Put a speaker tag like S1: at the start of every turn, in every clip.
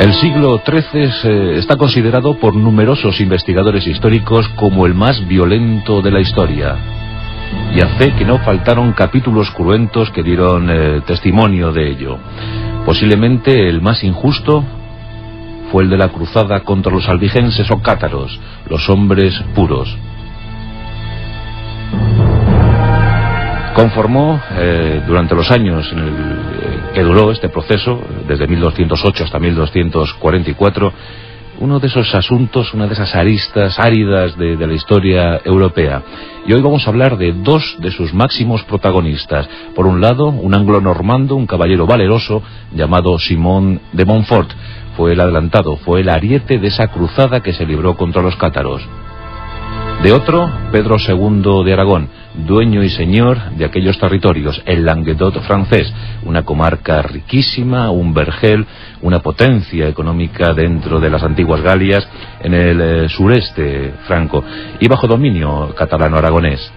S1: El siglo XIII está considerado por numerosos investigadores históricos como el más violento de la historia. Y a fe que no faltaron capítulos cruentos que dieron testimonio de ello. Posiblemente el más injusto fue el de la cruzada contra los albigenses o cátaros, los hombres puros. Conformó durante los años que duró este proceso, desde 1208 hasta 1244, uno de esos asuntos, una de esas aristas áridas de la historia europea. Y hoy vamos a hablar de dos de sus máximos protagonistas. Por un lado, un anglo-normando, un caballero valeroso llamado Simón de Montfort. Fue el adelantado, fue el ariete de esa cruzada que se libró contra los cátaros. De otro, Pedro II de Aragón, dueño y señor de aquellos territorios, el Languedoc francés, una comarca riquísima, un vergel, una potencia económica dentro de las antiguas Galias, en el sureste franco, y bajo dominio catalano-aragonés.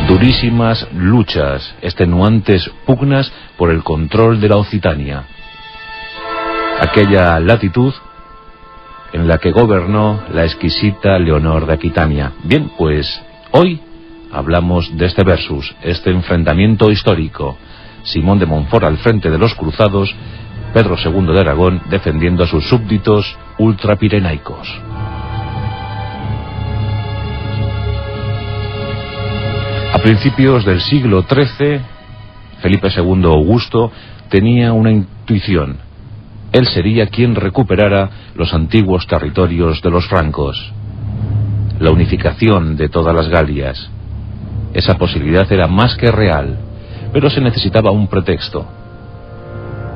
S1: Durísimas luchas, extenuantes pugnas por el control de la Occitania. Aquella latitud en la que gobernó la exquisita Leonor de Aquitania. Bien, pues hoy hablamos de este versus, este enfrentamiento histórico. Simón de Montfort al frente de los cruzados, Pedro II de Aragón defendiendo a sus súbditos ultrapirenaicos. A principios del siglo XIII, Felipe II Augusto tenía una intuición. Él sería quien recuperara los antiguos territorios de los francos, la unificación de todas las Galias. Esa posibilidad era más que real, pero se necesitaba un pretexto.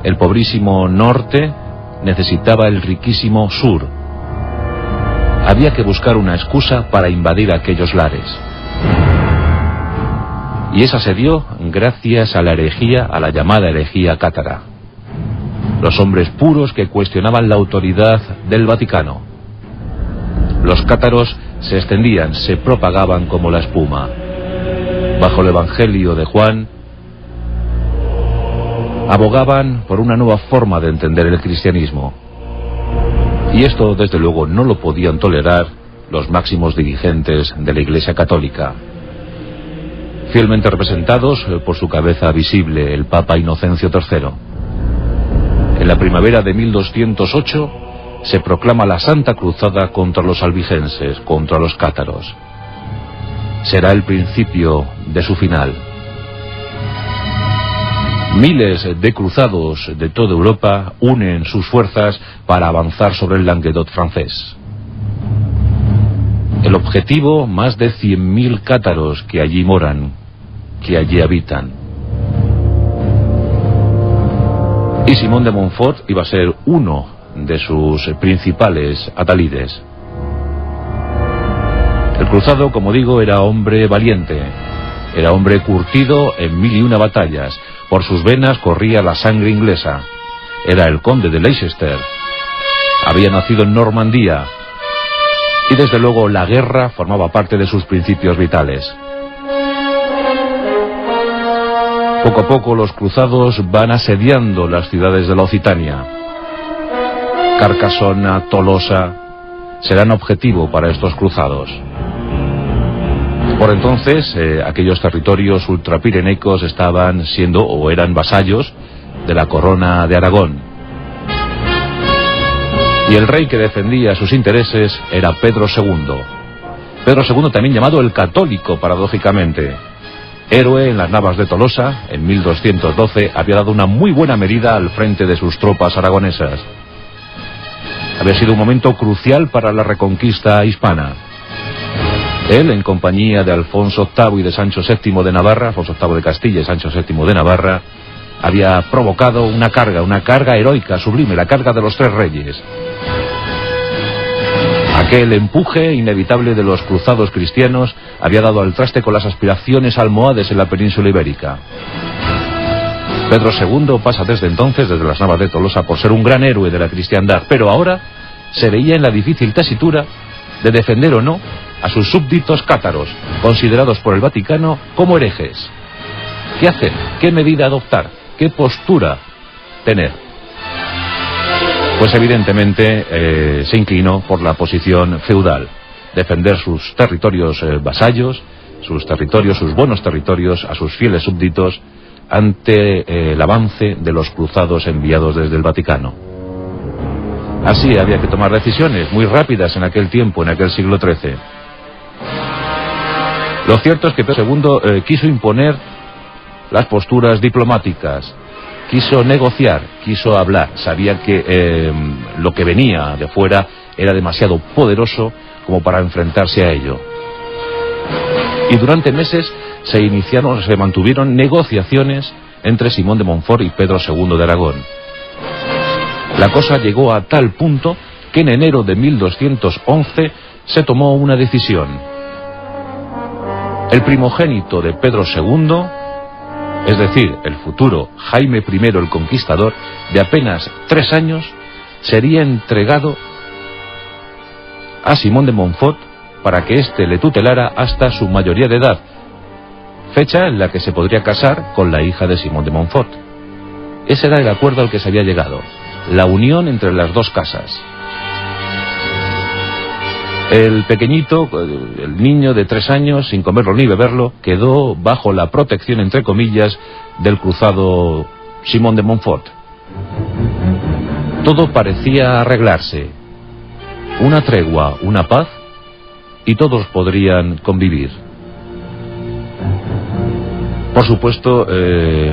S1: El pobrísimo norte necesitaba el riquísimo sur. Había que buscar una excusa para invadir aquellos lares. Y esa se dio gracias a la herejía, a la llamada herejía cátara. Los hombres puros que cuestionaban la autoridad del Vaticano. Los cátaros se extendían, se propagaban como la espuma. Bajo el Evangelio de Juan, abogaban por una nueva forma de entender el cristianismo. Y esto, desde luego, no lo podían tolerar los máximos dirigentes de la Iglesia Católica. Fielmente representados por su cabeza visible, el Papa Inocencio III. En la primavera de 1208 se proclama la Santa Cruzada contra los albigenses, contra los cátaros. Será el principio de su final. Miles de cruzados de toda Europa unen sus fuerzas para avanzar sobre el Languedoc francés. El objetivo, más de 100.000 cátaros que allí moran, que allí habitan. Y Simón de Montfort iba a ser uno de sus principales adalides. El cruzado, como digo, era hombre valiente, era hombre curtido en 1001 batallas, por sus venas corría la sangre inglesa, era el conde de Leicester, había nacido en Normandía, y desde luego la guerra formaba parte de sus principios vitales. Poco a poco los cruzados van asediando las ciudades de la Occitania. Carcasona, Tolosa, serán objetivo para estos cruzados. Por entonces, aquellos territorios ultrapirenaicos estaban siendo o eran vasallos de la corona de Aragón. Y el rey que defendía sus intereses era Pedro II. Pedro II también llamado el Católico, paradójicamente. Héroe en las Navas de Tolosa, en 1212, había dado una muy buena medida al frente de sus tropas aragonesas. Había sido un momento crucial para la reconquista hispana. Él, en compañía de Alfonso VIII y de Sancho VII de Navarra, Alfonso VIII de Castilla y Sancho VII de Navarra, había provocado una carga heroica, sublime, la carga de los tres reyes. Aquel empuje inevitable de los cruzados cristianos había dado al traste con las aspiraciones almohades en la península ibérica. Pedro II pasa desde entonces, desde las Navas de Tolosa, por ser un gran héroe de la cristiandad, pero ahora se veía en la difícil tesitura de defender o no a sus súbditos cátaros, considerados por el Vaticano como herejes. ¿Qué hacer? ¿Qué medida adoptar? ¿Qué postura tener? pues evidentemente se inclinó por la posición feudal, defender sus territorios vasallos, sus territorios, sus buenos territorios, a sus fieles súbditos ante el avance de los cruzados enviados desde el Vaticano. Así había que tomar decisiones muy rápidas en aquel tiempo, en aquel siglo XIII. Lo cierto es que Pedro II quiso imponer las posturas diplomáticas, quiso negociar, quiso hablar, sabía que lo que venía de fuera era demasiado poderoso como para enfrentarse a ello. Y durante meses se mantuvieron negociaciones entre Simón de Montfort y Pedro II de Aragón. La cosa llegó a tal punto que en enero de 1211 se tomó una decisión. El primogénito de Pedro II, es decir, el futuro Jaime I el Conquistador, de apenas 3 años, sería entregado a Simón de Montfort para que éste le tutelara hasta su mayoría de edad, fecha en la que se podría casar con la hija de Simón de Montfort. Ese era el acuerdo al que se había llegado, la unión entre las dos casas. El pequeñito, el niño de 3 años, sin comerlo ni beberlo, quedó bajo la protección, entre comillas, del cruzado Simón de Montfort. Todo parecía arreglarse. Una tregua, una paz, y todos podrían convivir. Por supuesto,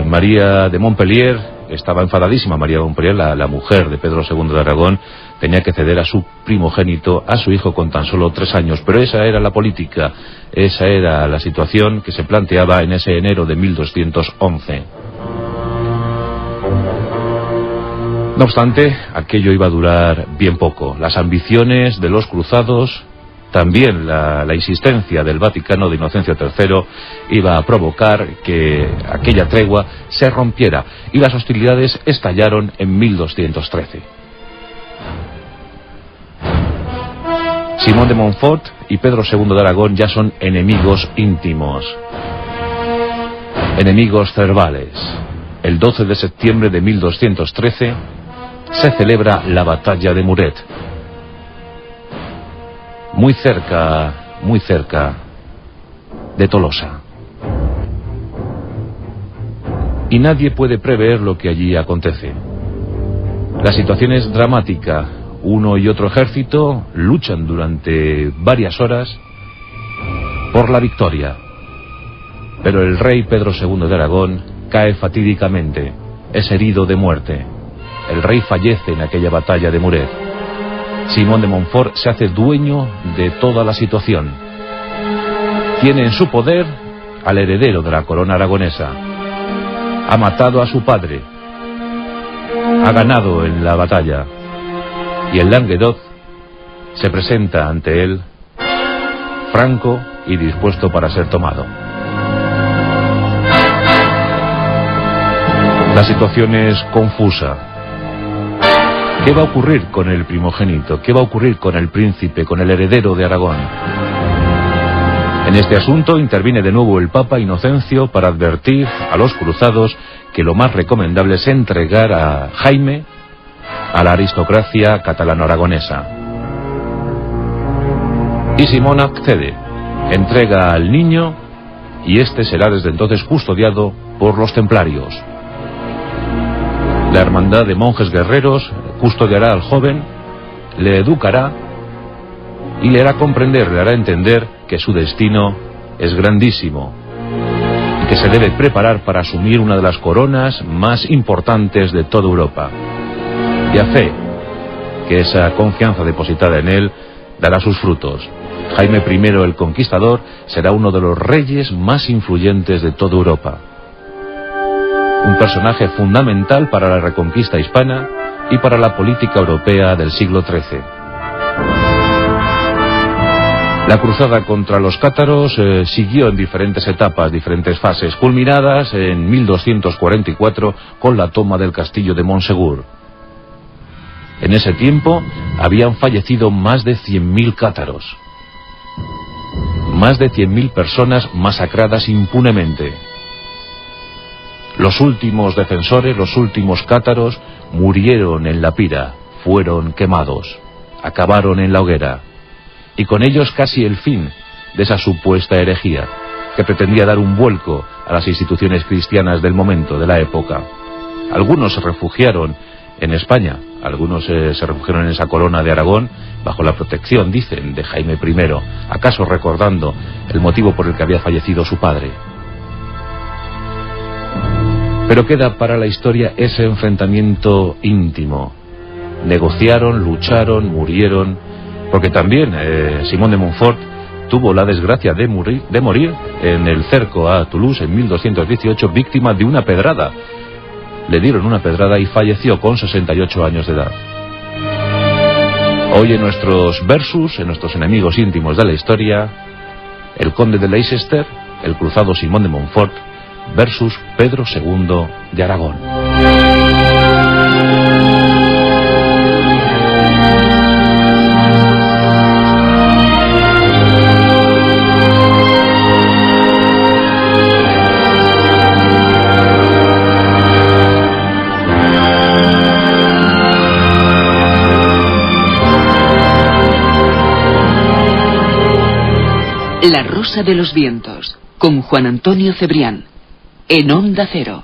S1: María de Montpellier estaba enfadadísima. María de Montpellier, la mujer de Pedro II de Aragón, tenía que ceder a su primogénito, a su hijo con tan solo 3 años. Pero esa era la política, esa era la situación que se planteaba en ese enero de 1211. No obstante, aquello iba a durar bien poco. Las ambiciones de los cruzados, también la insistencia del Vaticano de Inocencio III, iba a provocar que aquella tregua se rompiera, y las hostilidades estallaron en 1213. Simón de Montfort y Pedro II de Aragón ya son enemigos íntimos, enemigos cervales. El 12 de septiembre de 1213 se celebra la batalla de Muret, muy cerca de Tolosa. Y nadie puede prever lo que allí acontece. La situación es dramática. Uno y otro ejército luchan durante varias horas por la victoria. Pero el rey Pedro II de Aragón cae fatídicamente, es herido de muerte. El rey fallece en aquella batalla de Muret. Simón de Montfort se hace dueño de toda la situación. Tiene en su poder al heredero de la corona aragonesa. Ha matado a su padre. Ha ganado en la batalla. Y el Languedoc se presenta ante él, franco y dispuesto para ser tomado. La situación es confusa. ¿Qué va a ocurrir con el primogénito? ¿Qué va a ocurrir con el príncipe, con el heredero de Aragón? En este asunto interviene de nuevo el Papa Inocencio para advertir a los cruzados que lo más recomendable es entregar a Jaime a la aristocracia catalano-aragonesa. Y Simón accede, entrega al niño, y este será desde entonces custodiado por los templarios. La hermandad de monjes guerreros custodiará al joven, le educará y le hará comprender, le hará entender que su destino es grandísimo y que se debe preparar para asumir una de las coronas más importantes de toda Europa. Y a fe que esa confianza depositada en él dará sus frutos. Jaime I el Conquistador será uno de los reyes más influyentes de toda Europa. Un personaje fundamental para la reconquista hispana y para la política europea del siglo XIII. La cruzada contra los cátaros siguió en diferentes etapas, diferentes fases, culminadas en 1244 con la toma del castillo de Montsegur. En ese tiempo habían fallecido más de 100.000 cátaros. Más de 100.000 personas masacradas impunemente. Los últimos defensores, los últimos cátaros, murieron en la pira. fueron quemados, acabaron en la hoguera, y con ellos casi el fin de esa supuesta herejía que pretendía dar un vuelco a las instituciones cristianas del momento, de la época. Algunos se refugiaron en España, algunos se refugiaron en esa corona de Aragón bajo la protección, dicen, de Jaime I, acaso recordando el motivo por el que había fallecido su padre. Pero queda para la historia ese enfrentamiento íntimo. Negociaron, lucharon, murieron, porque también Simón de Montfort tuvo la desgracia de morir en el cerco a Toulouse en 1218, víctima de una pedrada. Le dieron una pedrada y falleció con 68 años de edad. Hoy en nuestros versus, en nuestros enemigos íntimos de la historia, el conde de Leicester, el cruzado Simón de Montfort, versus Pedro II de Aragón.
S2: La Rosa de los Vientos, con Juan Antonio Cebrián, en Onda Cero.